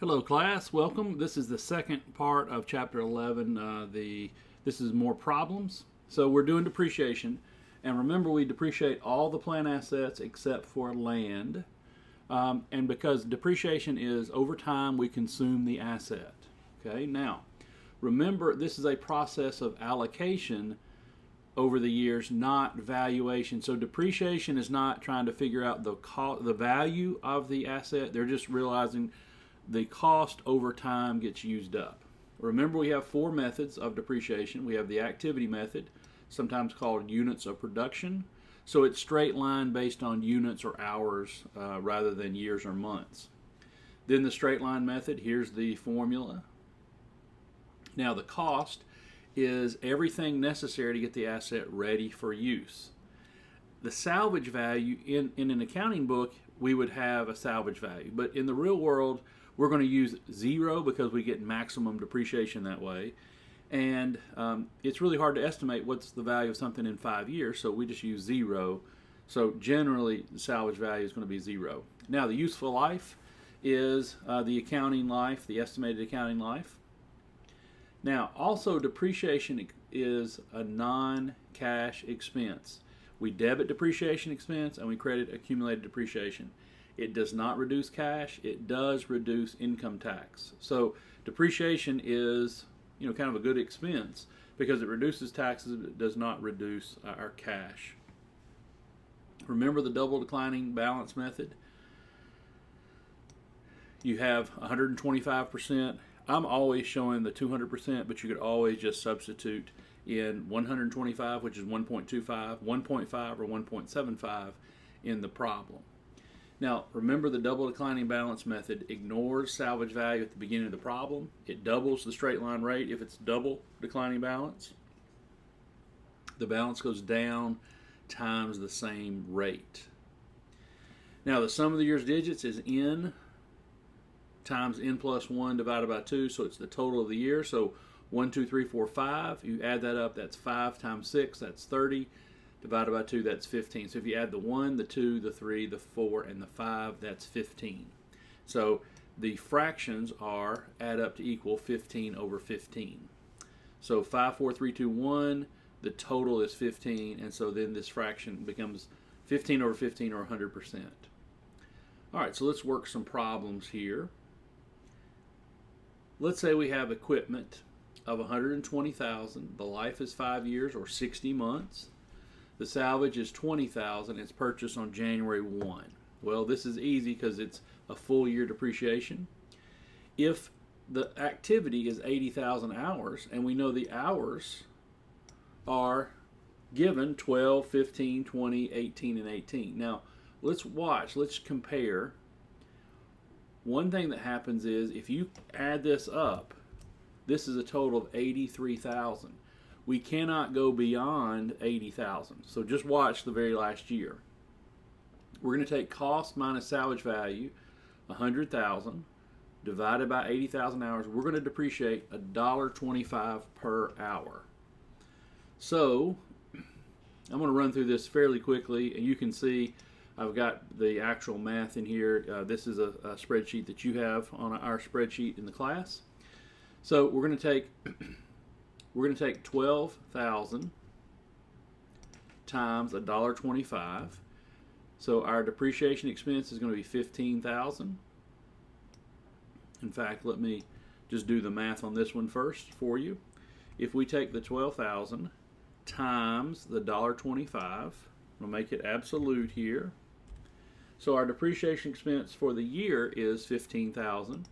Hello class, welcome. This is the second part of chapter 11. This is more problems. So we're doing depreciation, and remember we depreciate all the plant assets except for land, and because depreciation is over time we consume the asset. Okay, now remember this is a process of allocation over the years, not valuation. So depreciation is not trying to figure out the value of the asset. They're just realizing the cost over time gets used up. Remember, we have four methods of depreciation. We have the activity method, sometimes called units of production. So it's straight line based on units or hours rather than years or months. Then the straight line method, here's the formula. Now the cost is everything necessary to get the asset ready for use. The salvage value, in an accounting book, we would have a salvage value, but in the real world, we're going to use zero because we get maximum depreciation that way. And it's really hard to estimate what's the value of something in 5 years, so we just use zero. So generally, the salvage value is going to be zero. Now, the useful life is the accounting life, the estimated accounting life. Now, also depreciation is a non-cash expense. We debit depreciation expense and we credit accumulated depreciation. It does not reduce cash, it does reduce income tax. So depreciation is, kind of a good expense because it reduces taxes, but it does not reduce our cash. Remember the double declining balance method? You have 125%. I'm always showing the 200%, but you could always just substitute in 125, which is 1.25, 1.5, or 1.75 in the problem. Now, remember the double declining balance method ignores salvage value at the beginning of the problem. It doubles the straight line rate if it's double declining balance. The balance goes down times the same rate. Now, the sum of the year's digits is n times n plus 1 divided by 2, so it's the total of the year. So 1, 2, 3, 4, 5. You add that up, that's 5 times 6, that's 30. Divided by 2, that's 15. So if you add the 1, the 2, the 3, the 4, and the 5, that's 15. So the fractions add up to equal 15 over 15. So 5, 4, 3, 2, 1, the total is 15, and so then this fraction becomes 15 over 15, or 100%. All right, so let's work some problems here. Let's say we have equipment of $120,000. The life is 5 years or 60 months. The salvage is $20,000. It's purchased on January 1. Well, this is easy because it's a full year depreciation. If the activity is 80,000 hours, and we know the hours are given 12, 15, 20, 18, and 18. Now, let's compare. One thing that happens is if you add this up, this is a total of 83,000. We cannot go beyond 80,000. So just watch the very last year. We're going to take cost minus salvage value, 100,000, divided by 80,000 hours. We're going to depreciate $1.25 per hour. So I'm going to run through this fairly quickly, and you can see I've got the actual math in here. This is a spreadsheet that you have on our spreadsheet in the class. So we're going to take 12,000 times $1.25. So our depreciation expense is going to be 15,000. In fact, let me just do the math on this one first for you. If we take the 12,000 times the $1.25, we'll make it absolute here. So our depreciation expense for the year is 15,000.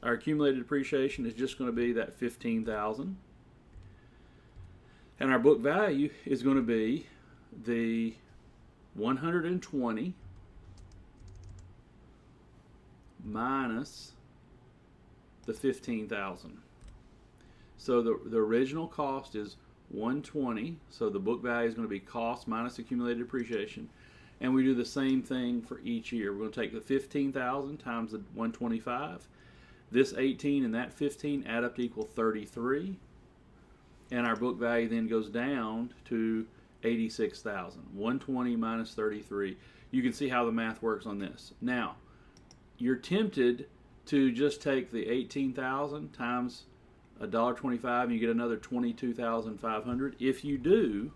Our accumulated depreciation is just going to be that 15,000. And our book value is going to be the 120 minus the 15,000. So the original cost is 120. So the book value is going to be cost minus accumulated depreciation. And we do the same thing for each year. We're going to take the 15,000 times the 125. This 18 and that 15 add up to equal 33. And our book value then goes down to 86,000. 120 minus 33. You can see how the math works on this. Now, you're tempted to just take the 18,000 times $1.25 and you get another 22,500? If you do,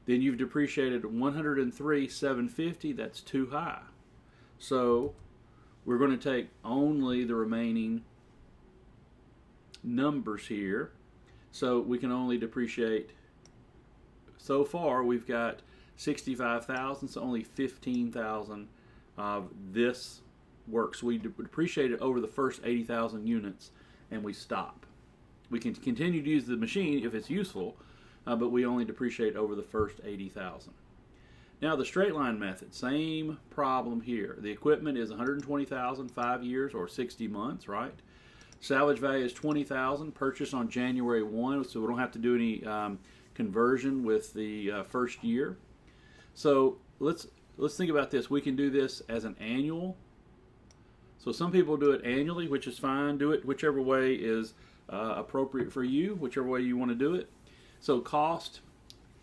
then you've depreciated 103,750. That's too high. So we're going to take only the remaining numbers here. So we can only depreciate, so far we've got 65,000, so only 15,000 of this works. We depreciate it over the first 80,000 units and we stop. We can continue to use the machine if it's useful, but we only depreciate over the first 80,000. Now the straight line method, same problem here. The equipment is 120,000, 5 years or 60 months, right? Salvage value is 20,000, purchased on January 1, so we don't have to do any conversion with the first year. So let's think about this. We can do this as an annual. So some people do it annually, which is fine. Do it whichever way is appropriate for you, whichever way you want to do it. So cost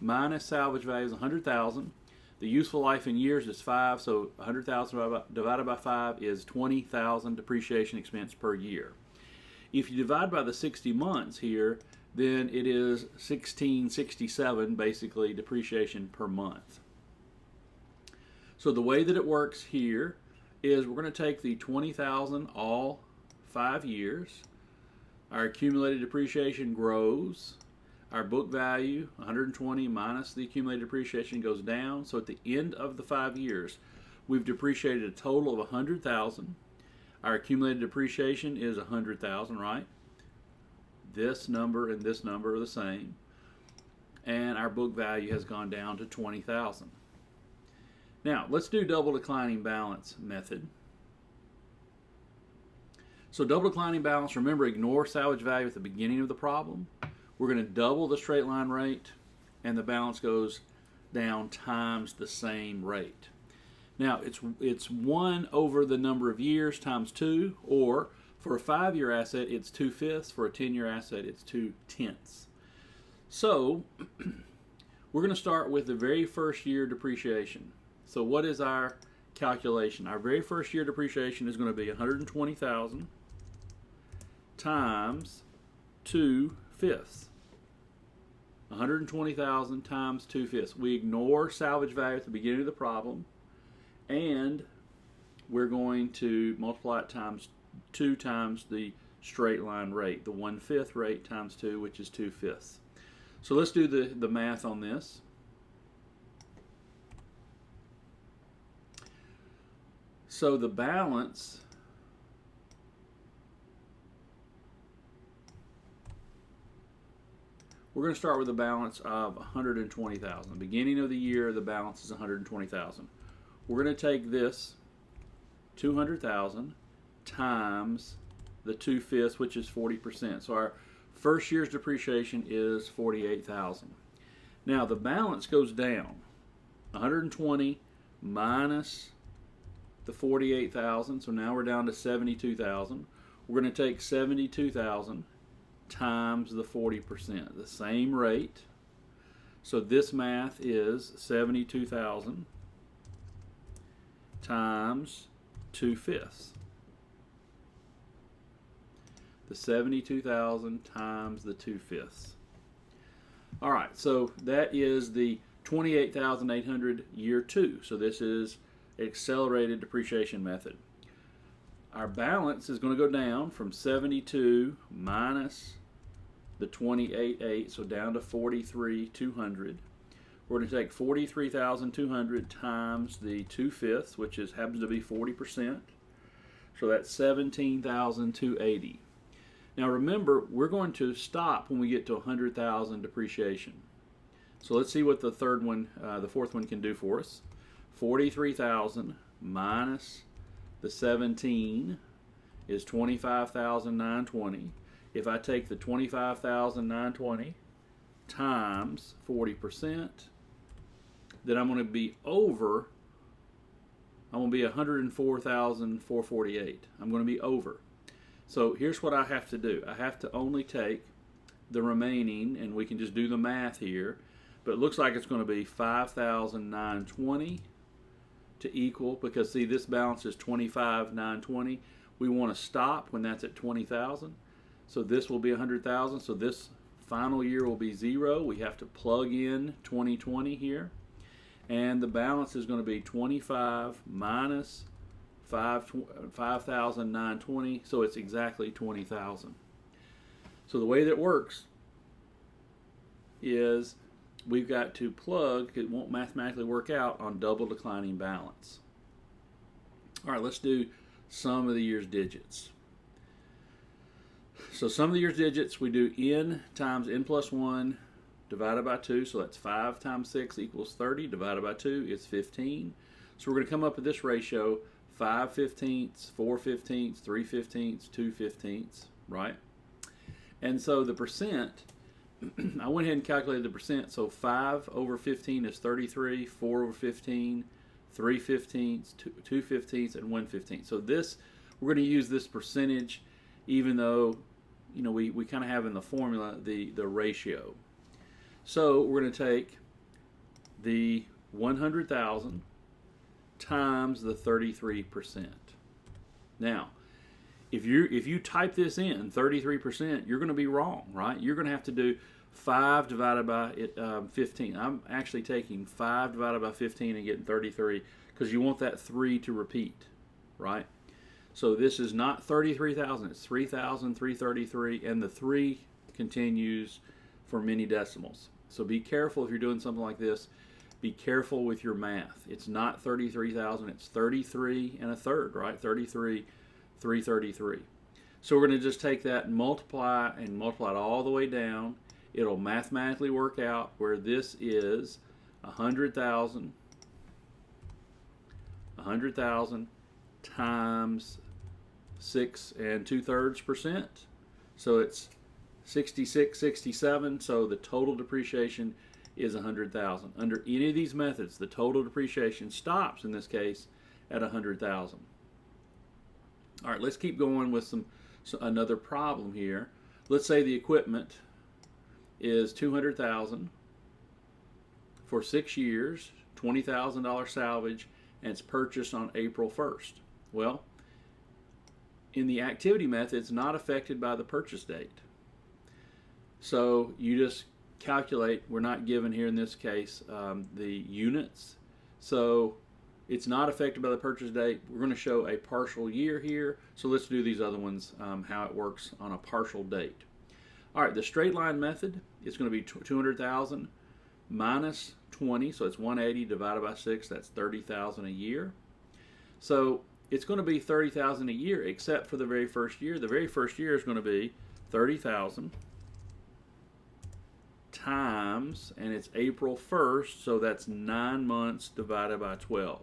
minus salvage value is 100,000. The useful life in years is 5, so 100,000 divided by 5 is 20,000 depreciation expense per year. If you divide by the 60 months here, then it is 1667 basically depreciation per month. So the way that it works here is we're going to take the 20,000 all 5 years. Our accumulated depreciation grows. Our book value, 120 minus the accumulated depreciation, goes down. So at the end of the 5 years, we've depreciated a total of 100,000. Our accumulated depreciation is 100,000, right? This number and this number are the same. And our book value has gone down to 20,000. Now, let's do double declining balance method. So double declining balance, remember, ignore salvage value at the beginning of the problem. We're going to double the straight line rate, and the balance goes down times the same rate. Now, it's 1 over the number of years times 2, or for a 5-year asset, it's 2/5. For a 10-year asset, it's 2/10. So we're going to start with the very first year depreciation. So what is our calculation? Our very first year depreciation is going to be 120,000 times 2/5. 120,000 times 2/5. We ignore salvage value at the beginning of the problem, and we're going to multiply it times 2 times the straight line rate, the 1/5 rate times 2, which is 2/5. So let's do the math on this. So the balance we're going to start with a balance of 120,000. The beginning of the year, the balance is 120,000. We're going to take this 200,000 times the 2/5, which is 40%. So our first year's depreciation is 48,000. Now the balance goes down. 120 minus the 48,000, so now we're down to 72,000. We're going to take 72,000 times the 40%, the same rate. So this math is 72,000 times 2/5. The 72,000 times the 2/5. All right, so that is the 28,800 year 2. So this is accelerated depreciation method. Our balance is going to go down from 72 minus the 28,800, so down to 43,200. We're going to take 43,200 times the 2/5, which happens to be 40%. So that's 17,280. Now remember, we're going to stop when we get to 100,000 depreciation. So let's see what the fourth one can do for us. 43,000 minus the 17 is 25,920. If I take the 25,920 times 40%, then I'm going to be over. I'm going to be 104,448. I'm going to be over. So here's what I have to do. I have to only take the remaining, and we can just do the math here, but it looks like it's going to be 5,920 to equal, because see, this balance is 25,920. We want to stop when that's at 20,000. So this will be 100,000. So this final year will be 0. We have to plug in 2020 here. And the balance is going to be 25 minus 5,920. So it's exactly 20,000. So the way that works is we've got to plug, it won't mathematically work out on double declining balance. All right, let's do sum of the year's digits. So sum of the year's digits, we do n times n plus 1 divided by 2. So that's 5 times 6 equals 30. Divided by 2 is 15. So we're going to come up with this ratio: 5 fifteenths, 4 fifteenths, 3 fifteenths, 2 fifteenths, right? And so the percent, I went ahead and calculated the percent. So 5 over 15 is 33, 4 over 15, 3 fifteenths, 2 fifteenths, and 1 15th. So this, we're going to use this percentage, even though, you know, we kind of have in the formula the ratio. So we're going to take the 100,000 times the 33%. Now, if you type this in 33%, you're going to be wrong, right? You're going to have to do 5 divided by 15. I'm actually taking 5 divided by 15 and getting 33 because you want that 3 to repeat, right? So this is not 33,000, it's 3,333, and the 3 continues for many decimals. So be careful if you're doing something like this. Be careful with your math. It's not 33,000, it's 33 and a third, right? 33,333. So we're going to just take that and multiply it all the way down. It'll mathematically work out where this is 100,000 times 6 2/3%. So it's 66, 67. So the total depreciation is 100,000. Under any of these methods, the total depreciation stops in this case at 100,000. All right, let's keep going with another problem here. Let's say the equipment is 200,000 for 6 years, $20,000 salvage, and it's purchased on April 1st. Well, in the activity method, it's not affected by the purchase date. So you just calculate, we're not given here in this case the units, so it's not affected by the purchase date. We're going to show a partial year here, so let's do these other ones, how it works on a partial date. All right, the straight line method is going to be 200,000 minus 20, so it's 180 divided by 6, that's 30,000 a year. So it's going to be 30,000 a year except for the very first year. The very first year is going to be 30,000 times, and it's April 1st, so that's 9 months divided by 12.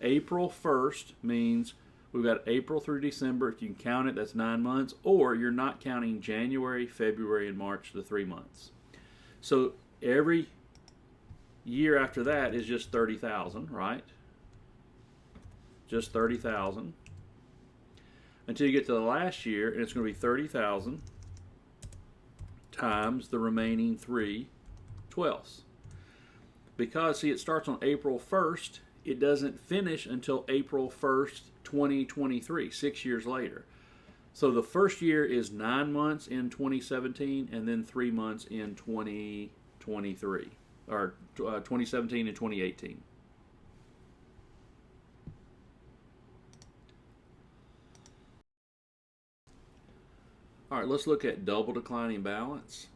April 1st means we've got April through December. If you can count it, that's 9 months, or you're not counting January, February, and March, the 3 months. So every year after that is just 30,000, right? Just 30,000 until you get to the last year, and it's going to be 30,000 times the remaining 3/12. Because, see, it starts on April 1st, it doesn't finish until April 1st, 2023, 6 years later. So the first year is 9 months in 2017 and then 3 months in 2023, or 2017 and 2018. All right, let's look at double declining balance.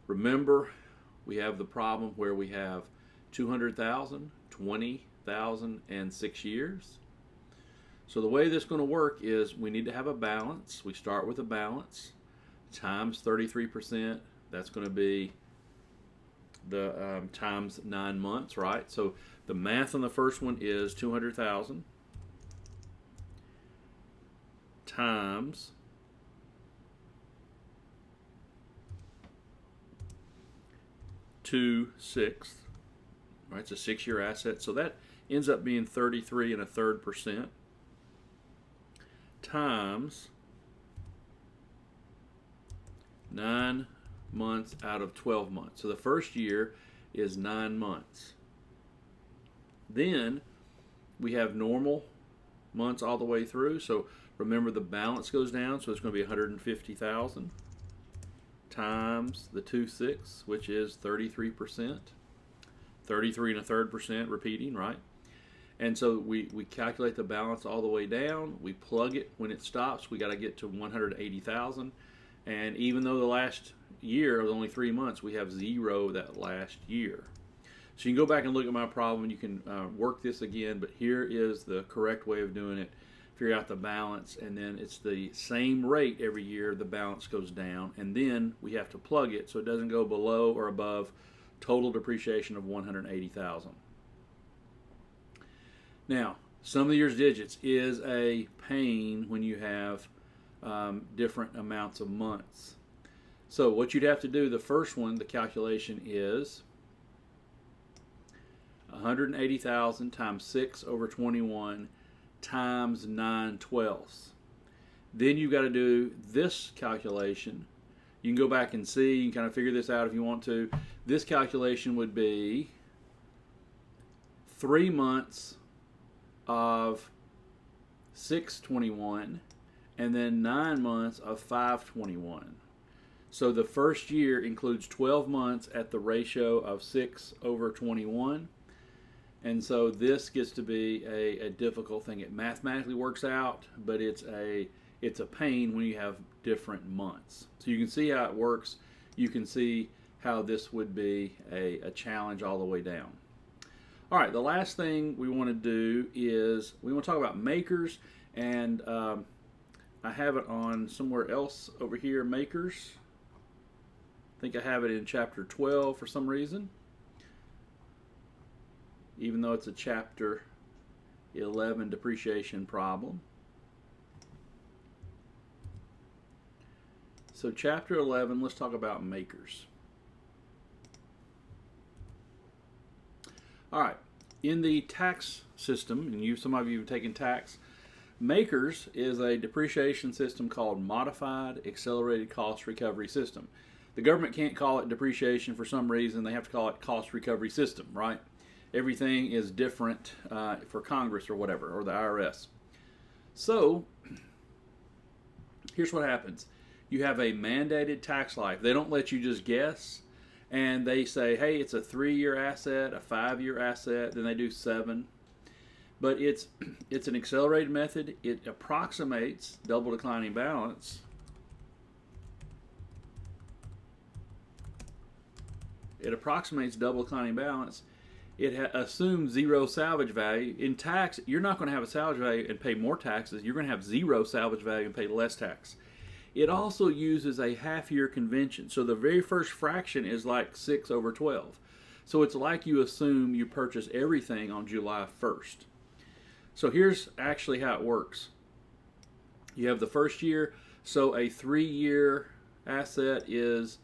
Remember, we have the problem where we have 200,000, 20,000, and 6 years. So the way this is going to work is we need to have a balance. We start with a balance times 33%. That's going to be the times 9 months, right? So the math on the first one is 200,000 times 2/6, right? It's a 6-year asset, so that ends up being 33 1/3% times 9 months out of 12 months. So the first year is 9 months. Then we have normal months all the way through. So remember, the balance goes down, so it's going to be 150,000 times the 2.6, which is 33%, 33 1/3% repeating, right? And so we calculate the balance all the way down. We plug it when it stops. We got to get to 180,000. And even though the last year was only 3 months, we have 0 that last year. So you can go back and look at my problem. You can work this again, but here is the correct way of doing it. Figure out the balance, and then it's the same rate every year. The balance goes down, and then we have to plug it so it doesn't go below or above total depreciation of 180,000. Now, sum of the year's digits is a pain when you have different amounts of months. So what you'd have to do, the first one, the calculation is 180,000 times 6/21 times 9/12. Then you've got to do this calculation. You can go back and see, you can kind of figure this out if you want to. This calculation would be 3 months of 6/21 and then 9 months of 5/21. So the first year includes 12 months at the ratio of 6/21. And so this gets to be a difficult thing. It mathematically works out, but it's a pain when you have different months. So you can see how it works. You can see how this would be a challenge all the way down. All right, the last thing we want to do is we want to talk about makers, and I have it on somewhere else over here, makers. I think I have it in chapter 12 for some reason, even though it's a chapter 11 depreciation problem. So chapter 11, let's talk about makers. All right, in the tax system, and some of you have taken tax, makers is a depreciation system called Modified Accelerated Cost Recovery System. The government can't call it depreciation for some reason. They have to call it cost recovery system, right? Everything is different for Congress or whatever, or the IRS. So here's what happens. You have a mandated tax life. They don't let you just guess. And they say, hey, it's a 3-year asset, a 5-year asset, then they do 7. But it's an accelerated method. It approximates double declining balance. It approximates double declining balance. It assumes 0 salvage value. In tax, you're not going to have a salvage value and pay more taxes. You're going to have 0 salvage value and pay less tax. It also uses a half-year convention. So the very first fraction is like 6/12. So it's like you assume you purchase everything on July 1st. So here's actually how it works. You have the first year. So a 3-year asset is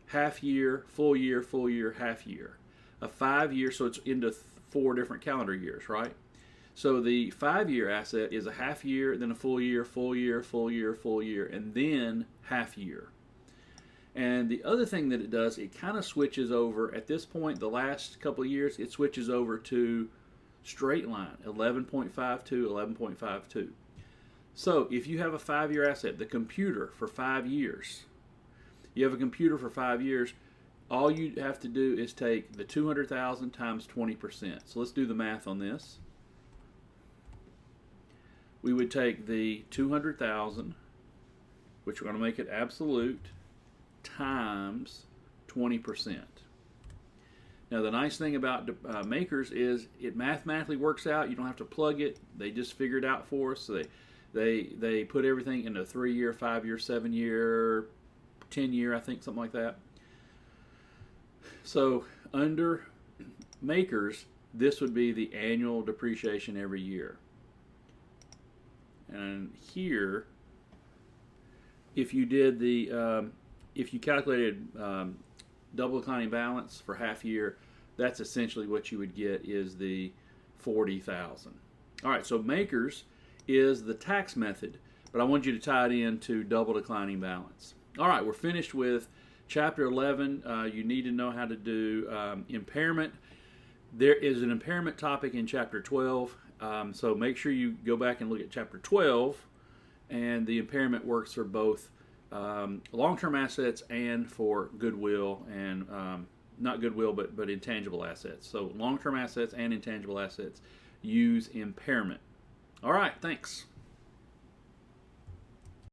half year, full year, full year, half year. A 5-year, so it's into 4 different calendar years, right? So the 5-year asset is a half year, then a full year, full year, full year, full year, and then half year. And the other thing that it does, it kind of switches over. At this point, the last couple of years, it switches over to straight line, 11.52, 11.52. So if you have a 5-year asset, the computer for 5 years, you have a computer for 5 years, all you have to do is take the 200,000 times 20%. So let's do the math on this. We would take the 200,000, which we're going to make it absolute, times 20%. Now the nice thing about makers is it mathematically works out. You don't have to plug it. They just figure it out for us. So they put everything into 3-year, 5-year, 7-year, 10-year, I think, something like that. So under makers, this would be the annual depreciation every year. And here, if you did if you calculated double declining balance for half year, that's essentially what you would get is the 40,000. All right, so makers is the tax method, but I want you to tie it into double declining balance. All right, we're finished with Chapter 11. You need to know how to do impairment. There is an impairment topic in Chapter 12, So make sure you go back and look at Chapter 12, and the impairment works for both long-term assets and for goodwill and not goodwill, but intangible assets. So long-term assets and intangible assets use impairment. All right, thanks.